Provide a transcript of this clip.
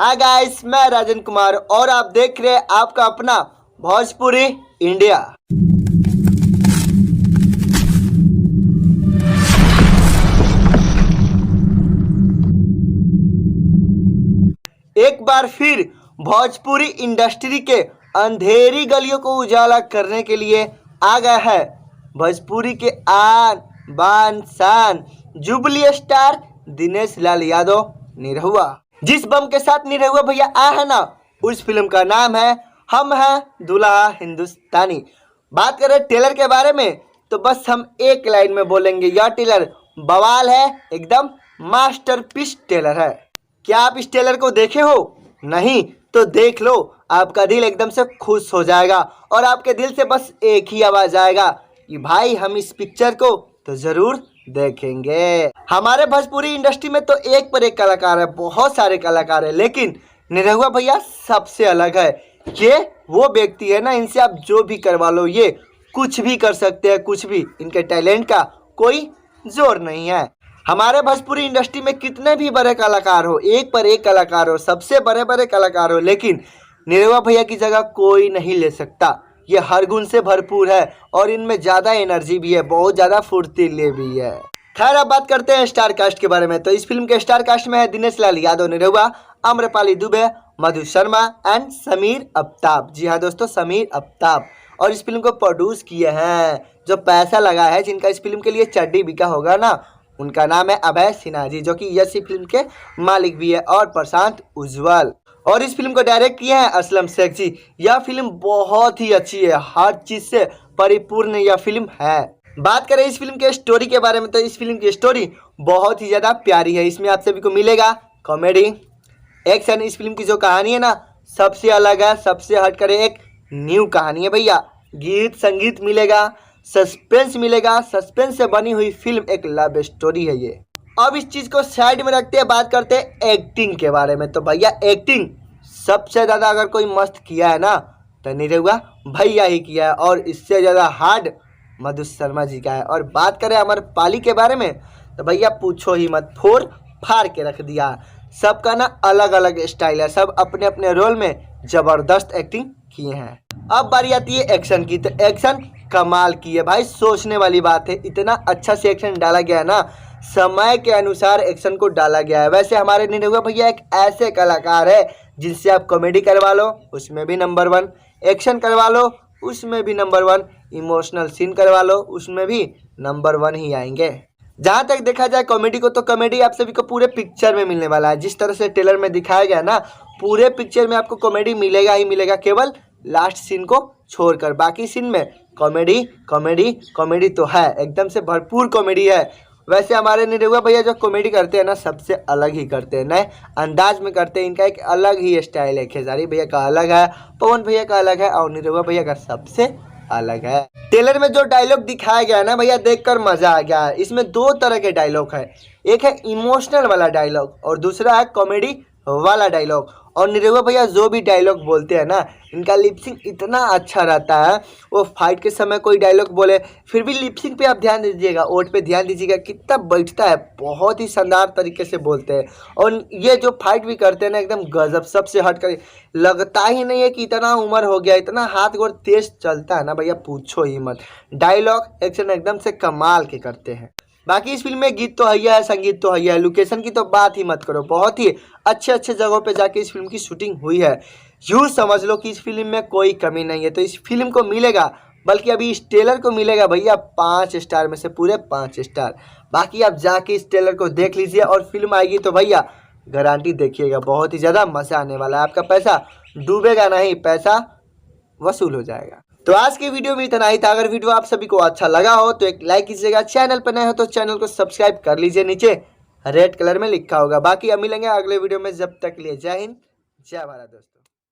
Hi guys, मैं राजन कुमार और आप देख रहे हैं आपका अपना भोजपुरी इंडिया। एक बार फिर भोजपुरी इंडस्ट्री के अंधेरी गलियों को उजाला करने के लिए आ गया है भोजपुरी के आन बान शान जुबली स्टार दिनेश लाल यादव निरहुआ। जिस बम के साथ निरहुआ भैया आए हैं ना, उस फिल्म का नाम है हम हैं दुल्हा हिंदुस्तानी। बात करें टेलर के बारे में तो बस हम एक लाइन में बोलेंगे, यह टेलर बवाल है, एकदम मास्टरपीस टेलर है। क्या आप इस टेलर को देखे हो? नहीं तो देख लो, आपका दिल एकदम से खुश हो जाएगा और आपके दिल से बस एक ही आवाज आएगा कि भाई हम इस पिक्चर को तो जरूर देखेंगे। हमारे भोजपुरी इंडस्ट्री में तो एक पर एक कलाकार है, बहुत सारे कलाकार है, लेकिन निरहुआ भैया सबसे अलग है। ये वो व्यक्ति है ना, इनसे आप जो भी करवा लो, ये कुछ भी कर सकते हैं, कुछ भी। इनके टैलेंट का कोई जोर नहीं है। हमारे भोजपुरी इंडस्ट्री में कितने भी बड़े कलाकार हो, एक पर एक कलाकार हो, सबसे बड़े बड़े कलाकार हो, लेकिन निरहुआ भैया की जगह कोई नहीं ले सकता। ये हर गुण से भरपूर है और इनमें ज़्यादा एनर्जी भी है, बहुत ज़्यादा फुर्तीले भी है। खैर, अब बात करते हैं स्टार कास्ट के बारे में। तो इस फिल्म के स्टार कास्ट में है दिनेश लाल यादव निरहुआ, आम्रपाली दुबे, मधु शर्मा एंड समीर आफ्ताब। जी हाँ दोस्तों, समीर आफ्ताब। और इस फिल्म को प्रोड्यूस किए हैं, जो पैसा लगा है, जिनका इस फिल्म के लिए चड्डी बिका होगा ना, उनका नाम है अभय सिन्हा जी, जो कि यस फिल्म के मालिक भी है, और प्रशांत उज्ज्वल। और इस फिल्म को डायरेक्ट किया है असलम शेख जी। यह फिल्म बहुत ही अच्छी है, हर चीज से परिपूर्ण यह फिल्म है। बात करें इस फिल्म के स्टोरी के बारे में तो इस फिल्म की स्टोरी बहुत ही ज़्यादा प्यारी है। इसमें आप सभी को मिलेगा कॉमेडी, एक्शन। इस फिल्म की जो कहानी है ना, सबसे अलग है, सबसे हटकर एक न्यू कहानी है भैया। गीत संगीत मिलेगा, सस्पेंस मिलेगा। सस्पेंस से बनी हुई फिल्म एक लव स्टोरी है ये। अब इस चीज़ को साइड में रखते हैं, बात करते हैं एक्टिंग के बारे में। तो भैया एक्टिंग सबसे ज़्यादा अगर कोई मस्त किया है ना, तो निरहुआ भैया ही किया है, और इससे ज़्यादा हार्ड मधु शर्मा जी का है। और बात करें आम्रपाली के बारे में तो भैया पूछो ही मत, फोड़ फाड़ के रख दिया। सबका ना अलग अलग स्टाइल है, सब अपने अपने रोल में ज़बरदस्त एक्टिंग किए हैं। अब बारी आती है एक्शन की, तो एक्शन कमाल की है भाई, सोचने वाली बात है। इतना अच्छा से एक्शन डाला गया है ना, समय के अनुसार एक्शन को डाला गया है। वैसे हमारे निरहुआ भैया एक ऐसे कलाकार है जिनसे आप कॉमेडी करवा लो, उसमें भी नंबर 1, एक्शन करवा लो, उसमें भी नंबर 1, इमोशनल सीन करवा लो, उसमें भी नंबर 1 ही आएंगे। जहाँ तक देखा जाए कॉमेडी को, तो कॉमेडी आप सभी को पूरे पिक्चर में मिलने वाला है। जिस तरह से ट्रेलर में दिखाया गया ना, पूरे पिक्चर में आपको कॉमेडी मिलेगा ही मिलेगा, केवल लास्ट सीन को छोड़कर। बाकी सीन में कॉमेडी कॉमेडी कॉमेडी तो है, एकदम से भरपूर कॉमेडी है। वैसे हमारे निरहुआ भैया जो कॉमेडी करते हैं ना, सबसे अलग ही करते हैं, नए अंदाज में करते हैं। इनका एक अलग ही स्टाइल है। खेसारी भैया का अलग है, पवन भैया का अलग है, और निरहुआ भैया का सबसे अलग है। ट्रेलर में जो डायलॉग दिखाया गया ना भैया, देखकर मजा आ गया। इसमें 2 तरह के डायलॉग है, एक है इमोशनल वाला डायलॉग और दूसरा है कॉमेडी वाला डायलॉग। और निरहुआ भैया जो भी डायलॉग बोलते हैं ना, इनका लिपसिंग इतना अच्छा रहता है। वो फाइट के समय कोई डायलॉग बोले, फिर भी लिपसिंग पे आप ध्यान दीजिएगा, ओठ पे ध्यान दीजिएगा, कितना बैठता है, बहुत ही शानदार तरीके से बोलते हैं। और ये जो फाइट भी करते हैं ना, एकदम गजब, सबसे हट कर लगता ही नहीं है कि इतना उम्र हो गया, इतना हाथ गोड़ तेज चलता है ना भैया, पूछो ही मत। डायलॉग एक्शन एकदम से कमाल के करते हैं। बाकी इस फिल्म में गीत तो हैया है, संगीत तो हैया है, लोकेशन की तो बात ही मत करो, बहुत ही अच्छे अच्छे जगहों पे जाके इस फिल्म की शूटिंग हुई है। यूँ समझ लो कि इस फिल्म में कोई कमी नहीं है। तो इस फिल्म को मिलेगा, बल्कि अभी इस ट्रेलर को मिलेगा भैया 5 स्टार में से पूरे 5 स्टार। बाकी आप जाके इस ट्रेलर को देख लीजिए, और फिल्म आएगी तो भैया गारंटी देखिएगा, बहुत ही ज़्यादा मज़ा आने वाला है। आपका पैसा डूबेगा नहीं, पैसा वसूल हो जाएगा। तो आज की वीडियो में इतना ही था। अगर वीडियो आप सभी को अच्छा लगा हो तो एक लाइक कीजिएगा, चैनल पर नए हो तो चैनल को सब्सक्राइब कर लीजिए, नीचे रेड कलर में लिखा होगा। बाकी अब मिलेंगे अगले वीडियो में, जब तक के लिए जय हिंद जय भारत दोस्तों।